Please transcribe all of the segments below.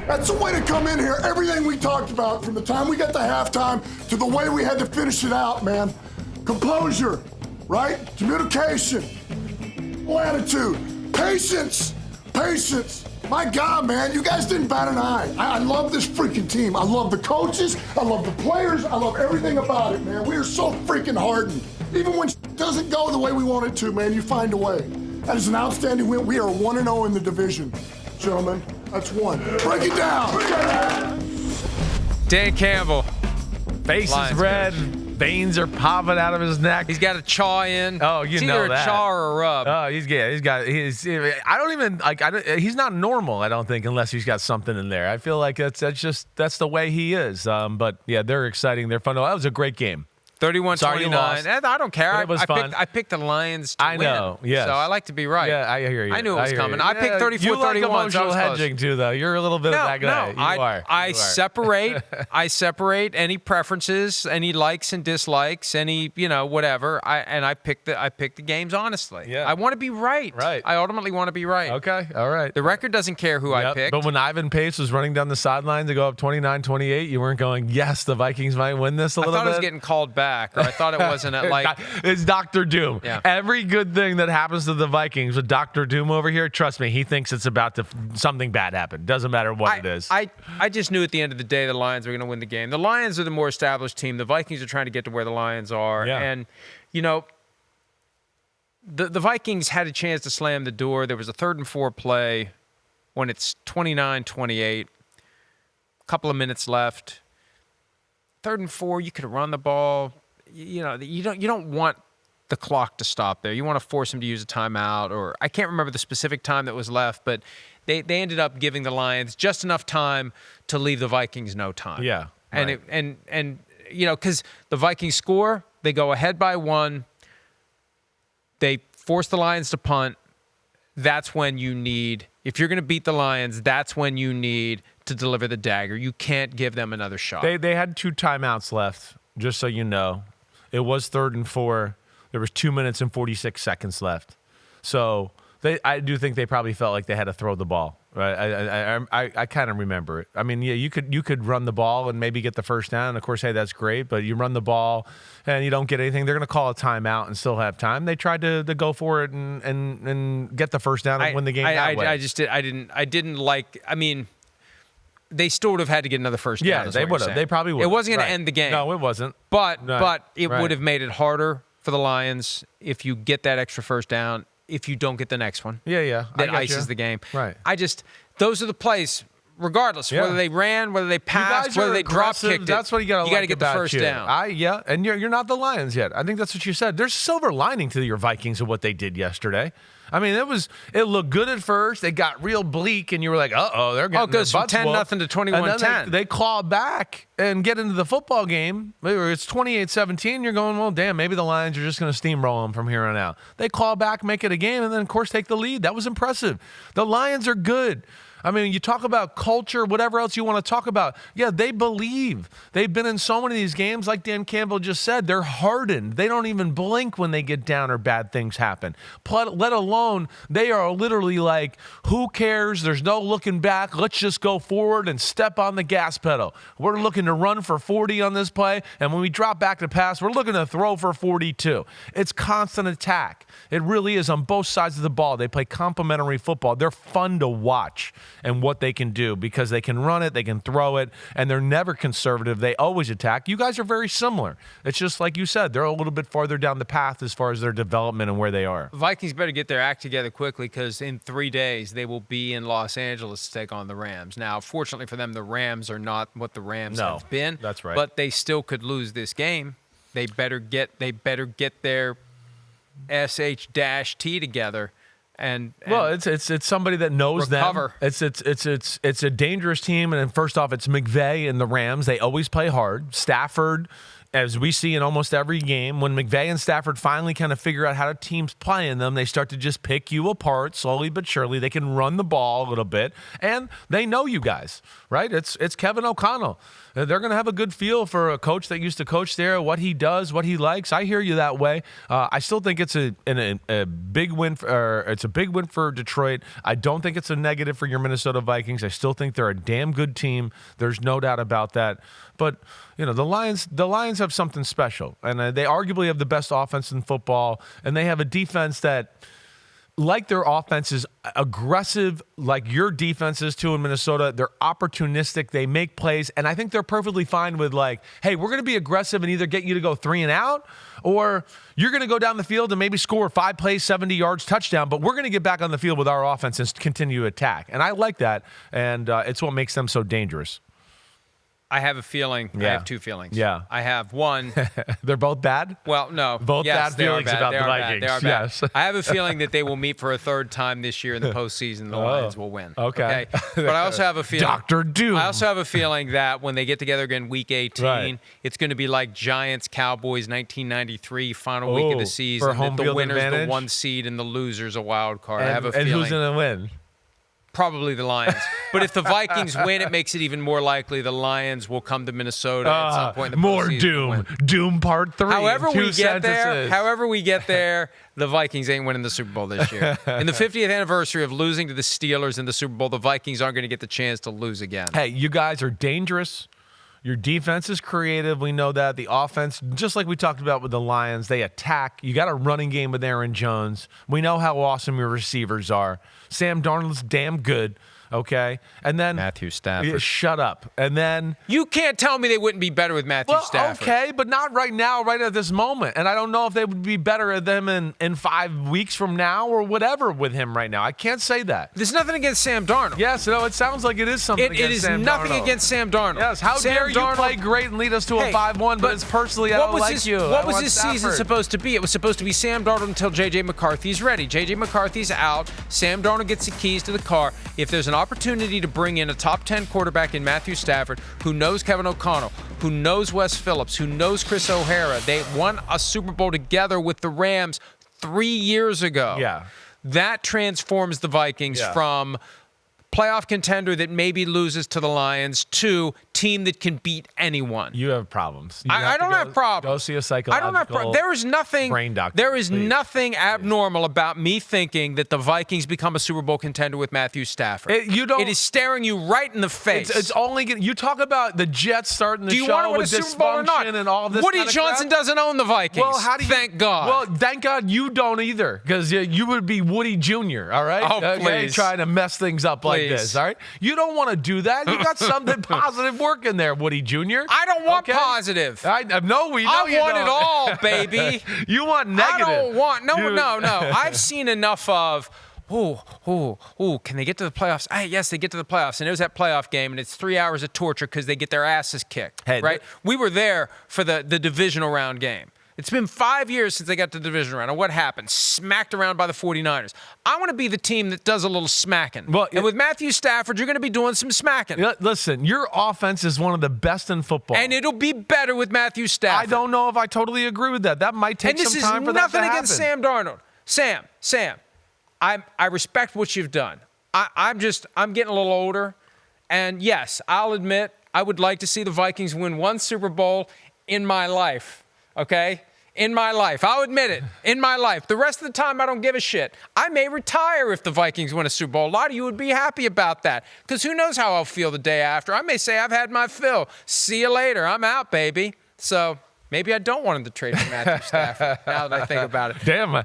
That's the way to come in here. Everything we talked about from the time we got to halftime to the way we had to finish it out, man. Composure, right? Communication, attitude, patience. My God, man, you guys didn't bat an eye. I love this freaking team. I love the coaches. I love the players. I love everything about it, man. We are so freaking hardened. Even when it doesn't go the way we want it to, man, you find a way. That is an outstanding win. We are 1-0 in the division, gentlemen. That's one. Break it down. Dan Campbell. Face is red. Veins are popping out of his neck. He's got a chaw in. Oh, you it's know either that. a chaw or a rub. Oh, he's not normal, I don't think, unless he's got something in there. I feel like that's the way he is. But yeah, they're exciting. They're fun. That was a great game. 31-29. I don't care. It was fun. I picked the Lions to win. I know, yes. So I like to be right. Yeah, I hear you. I knew it was coming. I picked 34-31. You like emotional so hedging, too, though. You're a little bit of that guy. No, I separate any preferences, any likes and dislikes, any, whatever. I pick the games honestly. Yeah. I want to be right. Right. I ultimately want to be right. Okay, all right. The record doesn't care who I picked. But when Ivan Pace was running down the sideline to go up 29-28, you weren't going, yes, the Vikings might win this a little bit? I thought it was getting called back, or I thought it wasn't like... It's Dr. Doom. Yeah. Every good thing that happens to the Vikings with Dr. Doom over here, trust me, he thinks it's about to something bad happen. Doesn't matter what it is. I just knew at the end of the day the Lions were going to win the game. The Lions are the more established team. The Vikings are trying to get to where the Lions are. Yeah. And, the Vikings had a chance to slam the door. There was a 3rd and 4 play when it's 29-28. A couple of minutes left. 3rd and 4, you could have run the ball. You don't want the clock to stop there. You want to force him to use a timeout, or I can't remember the specific time that was left, but they ended up giving the Lions just enough time to leave the Vikings no time. Yeah. And because the Vikings score, they go ahead by 1. They force the Lions to punt. That's when you need, if you're going to beat the Lions, that's when you need to deliver the dagger. You can't give them another shot. They had 2 timeouts left, just so you know. It was 3rd and 4. There was 2 minutes and 46 seconds left. So I do think they probably felt like they had to throw the ball. Right? I kind of remember it. I mean, yeah, you could run the ball and maybe get the first down. Of course, hey, that's great. But you run the ball and you don't get anything, they're going to call a timeout and still have time. They tried to go for it and get the first down and win the game that way. I didn't like. I mean, they still would have had to get another first down. Yeah, they would have. They probably would. It wasn't going to end the game. No, it wasn't. But it would have made it harder for the Lions if you get that extra first down, if you don't get the next one. Yeah. That ices the game. Right. Those are the plays, regardless, whether they ran, whether they passed, whether they drop kicked it. That's what you got to like get the first down. And you're not the Lions yet. I think that's what you said. There's a silver lining to your Vikings of what they did yesterday. I mean, it looked good at first. It got real bleak, and you were like, uh-oh, they're getting goes from 10-0 to 21-10. They claw back and get into the football game. It's 28-17. You're going, well, damn, maybe the Lions are just going to steamroll them from here on out. They claw back, make it a game, and then, of course, take the lead. That was impressive. The Lions are good. I mean, you talk about culture, whatever else you want to talk about. Yeah, they believe. They've been in so many of these games, like Dan Campbell just said. They're hardened. They don't even blink when they get down or bad things happen. Let alone, they are literally like, who cares? There's no looking back. Let's just go forward and step on the gas pedal. We're looking to run for 40 on this play, and when we drop back to pass, we're looking to throw for 42. It's constant attack. It really is on both sides of the ball. They play complementary football. They're fun to watch and what they can do because they can run it, they can throw it, and they're never conservative. They always attack. You guys are very similar. It's just like you said, they're a little bit farther down the path as far as their development and where they are. Vikings better get their act together quickly because in 3 days they will be in Los Angeles to take on the Rams. Now, fortunately for them, the Rams are not what the Rams have been. That's right. But they still could lose this game. They better get their SH-T together. And well, it's somebody that knows recover. Them. It's a dangerous team, and first off, it's McVay and the Rams. They always play hard. Stafford as we see in almost every game, when McVay and Stafford finally kind of figure out how teams play in them, they start to just pick you apart slowly but surely. They can run the ball a little bit, and they know you guys, right? It's Kevin O'Connell. They're going to have a good feel for a coach that used to coach there, what he does, what he likes. I hear you that way. I still think it's a big win. It's a big win for Detroit. I don't think it's a negative for your Minnesota Vikings. I still think they're a damn good team. There's no doubt about that. But the Lions have something special, and they arguably have the best offense in football, and they have a defense that, like their offense is aggressive, like your defense is too in Minnesota. They're opportunistic. They make plays. And I think they're perfectly fine with hey, we're going to be aggressive and either get you to go 3 and out, or you're going to go down the field and maybe score 5 plays, 70 yards, touchdown. But we're going to get back on the field with our offense and continue to attack. And I like that. And it's what makes them so dangerous. I have a feeling. Yeah. I have 2 feelings. Yeah. I have one. They're both bad? Well, no. Both yes, bad feelings about the Vikings. They are bad. Yes. I have a feeling that they will meet for a 3rd time this year in the postseason. The Lions will win. Okay. But I also have a feeling. Dr. Doom. I also have a feeling that when they get together again week 18, right, it's going to be like Giants, Cowboys, 1993, final week of the season. For home that the field winner's advantage? the 1 seed and the loser's a wild card. I have a and feeling. who's going to win? Probably the Lions. But if the Vikings win, it makes it even more likely the Lions will come to Minnesota at some point in the more postseason. doom. Doom part 3. However we get Sentences. there, the Vikings ain't winning the Super Bowl this year. In the 50th anniversary of losing to the Steelers in the Super Bowl, the Vikings aren't going to get the chance to lose again. Hey, you guys are dangerous. Your defense is creative. We know that. The offense, just like we talked about with the Lions, they attack. You got a running game with Aaron Jones. We know how awesome your receivers are. Sam Darnold's damn good. Okay, and then Matthew Stafford. Shut up. And then you can't tell me they wouldn't be better with Matthew Stafford. Okay, but not right now, right at this moment. And I don't know if they would be better at them in 5 weeks from now or whatever with him right now. I can't say that. There's nothing against Sam Darnold. Yes, no, it sounds like it is something against Sam Darnold. It is nothing against Sam Darnold. Yes, how dare you play great and lead us to a 5-1, but it's personally I don't like you. What was this season supposed to be? It was supposed to be Sam Darnold until J.J. McCarthy's ready. J.J. McCarthy's out. Sam Darnold gets the keys to the car. If there's an opportunity to bring in a top 10 quarterback in Matthew Stafford, who knows Kevin O'Connell, who knows Wes Phillips, who knows Chris O'Hara. They won a Super Bowl together with the Rams 3 years ago. Yeah. That transforms the Vikings from playoff contender that maybe loses to the Lions to team that can beat anyone. You have problems. I don't have problems. Go see a psychological I don't have problems. There is nothing. Brain doctor. There is nothing abnormal about me thinking that the Vikings become a Super Bowl contender with Matthew Stafford. It is staring you right in the face. It's only you talk about the Jets starting the Do you show want to win with a Super Bowl or not? And all of this. Woody Johnson doesn't own the Vikings. Well, how do you? Thank God. Well, thank God you don't either, because you would be Woody Jr. All right. Oh, okay? please. Trying to mess things up like this. All right. You don't want to do that. You got something positive working there, Woody Jr. I don't want positive. I know we know I you want don't. it all, baby. You want negative. I don't want no. I've seen enough of. Can they get to the playoffs? Yes, they get to the playoffs. And it was that playoff game, and it's 3 hours of torture because they get their asses kicked. Hey, right? We were there for the divisional round game. It's been 5 years since they got to the division round. And what happened? Smacked around by the 49ers. I want to be the team that does a little smacking. Well, and with Matthew Stafford, you're going to be doing some smacking. Listen, your offense is one of the best in football. And it'll be better with Matthew Stafford. I don't know if I totally agree with that. That might take some time for that to happen. And this is nothing against Sam Darnold. Sam, I respect what you've done. I'm getting a little older. And yes, I'll admit, I would like to see the Vikings win one Super Bowl in my life. Okay? In my life. I'll admit it. In my life. The rest of the time, I don't give a shit. I may retire if the Vikings win a Super Bowl. A lot of you would be happy about that, because who knows how I'll feel the day after. I may say I've had my fill. See you later. I'm out, baby. So maybe I don't want him to trade for Matthew Stafford, now that I think about it. Damn.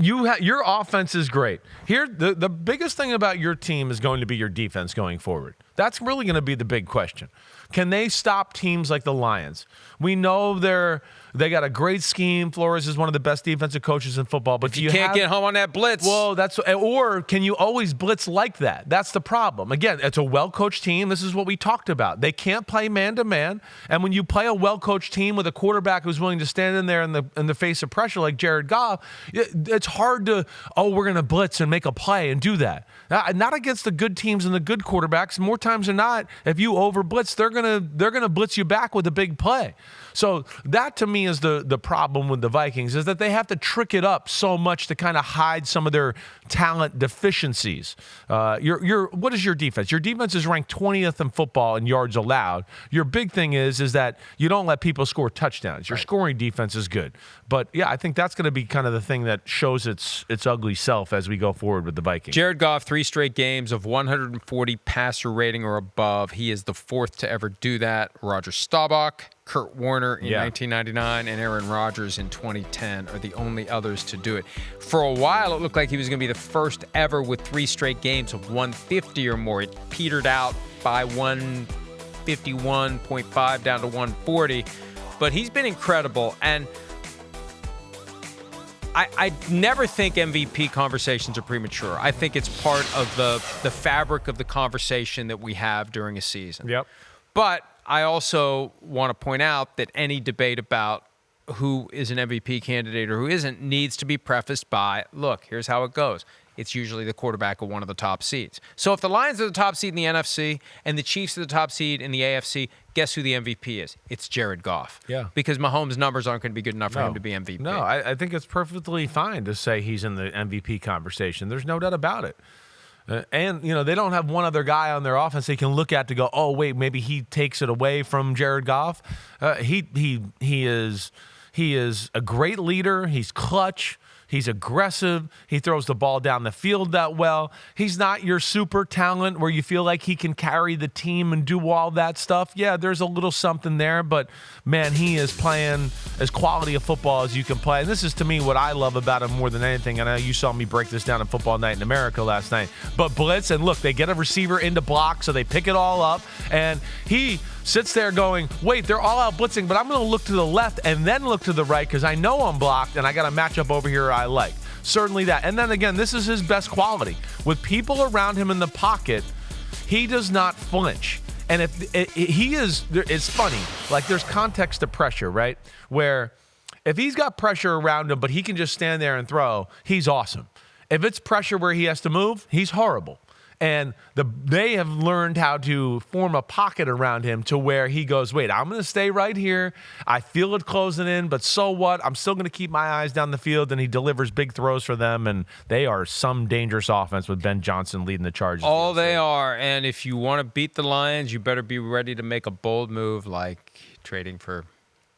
Your offense is great. Here, the biggest thing about your team is going to be your defense going forward. That's really going to be the big question. Can they stop teams like the Lions? We know they got a great scheme. Flores is one of the best defensive coaches in football. But if you can't get home on that blitz. Well, or can you always blitz like that? That's the problem. Again, it's a well-coached team. This is what we talked about. They can't play man-to-man. And when you play a well-coached team with a quarterback who's willing to stand in there in the face of pressure like Jared Goff, it's hard to, we're going to blitz and make a play and do that. Not against the good teams and the good quarterbacks. More times than not, if you over blitz, they're gonna blitz you back with a big play. So that to me is the problem with the Vikings, is that they have to trick it up so much to kind of hide some of their talent deficiencies. What is your defense? Your defense is ranked 20th in football in yards allowed. Your big thing is that you don't let people score touchdowns. Your scoring defense is good. But yeah, I think that's going to be kind of the thing that shows its ugly self as we go forward with the Vikings. Jared Goff, 3 straight games of 140 passer rating or above. He is the 4th to ever do that. Roger Staubach, Kurt Warner in 1999, and Aaron Rodgers in 2010 are the only others to do it. For a while, it looked like he was going to be the first ever with 3 straight games of 150 or more. It petered out by 151.5 down to 140. But he's been incredible, and I never think MVP conversations are premature. I think it's part of the fabric of the conversation that we have during a season. Yep. But I also want to point out that any debate about who is an MVP candidate or who isn't needs to be prefaced by, look, here's how it goes. It's usually the quarterback of one of the top seeds. So if the Lions are the top seed in the NFC and the Chiefs are the top seed in the AFC, guess who the MVP is? It's Jared Goff. Yeah. Because Mahomes' numbers aren't going to be good enough for him to be MVP. No, I think it's perfectly fine to say he's in the MVP conversation. There's no doubt about it. And, they don't have one other guy on their offense they can look at to go, oh, wait, maybe he takes it away from Jared Goff. He is a great leader. He's clutch. He's aggressive. He throws the ball down the field that well. He's not your super talent where you feel like he can carry the team and do all that stuff. Yeah, there's a little something there, but man, he is playing as quality of football as you can play. And this is, to me, what I love about him more than anything. And I know you saw me break this down in Football Night in America last night. But blitz, and look, they get a receiver into block, so they pick it all up. And he sits there going, wait, they're all out blitzing, but I'm going to look to the left and then look to the right because I know I'm blocked and I got a matchup over here I like. Certainly that. And then again, this is his best quality. With people around him in the pocket, he does not flinch. And it's funny. Like, there's context to pressure, right? Where if he's got pressure around him, but he can just stand there and throw, he's awesome. If it's pressure where he has to move, he's horrible. And they have learned how to form a pocket around him to where he goes, wait, I'm going to stay right here. I feel it closing in, but so what? I'm still going to keep my eyes down the field, and he delivers big throws for them, and they are some dangerous offense with Ben Johnson leading the charge. All they are, and if you want to beat the Lions, you better be ready to make a bold move like trading for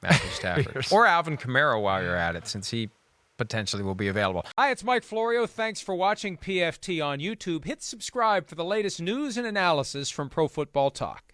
Matthew Stafford. Or Alvin Kamara while you're at it, since he potentially will be available. Hi, it's Mike Florio. Thanks for watching PFT on YouTube. Hit subscribe for the latest news and analysis from Pro Football Talk.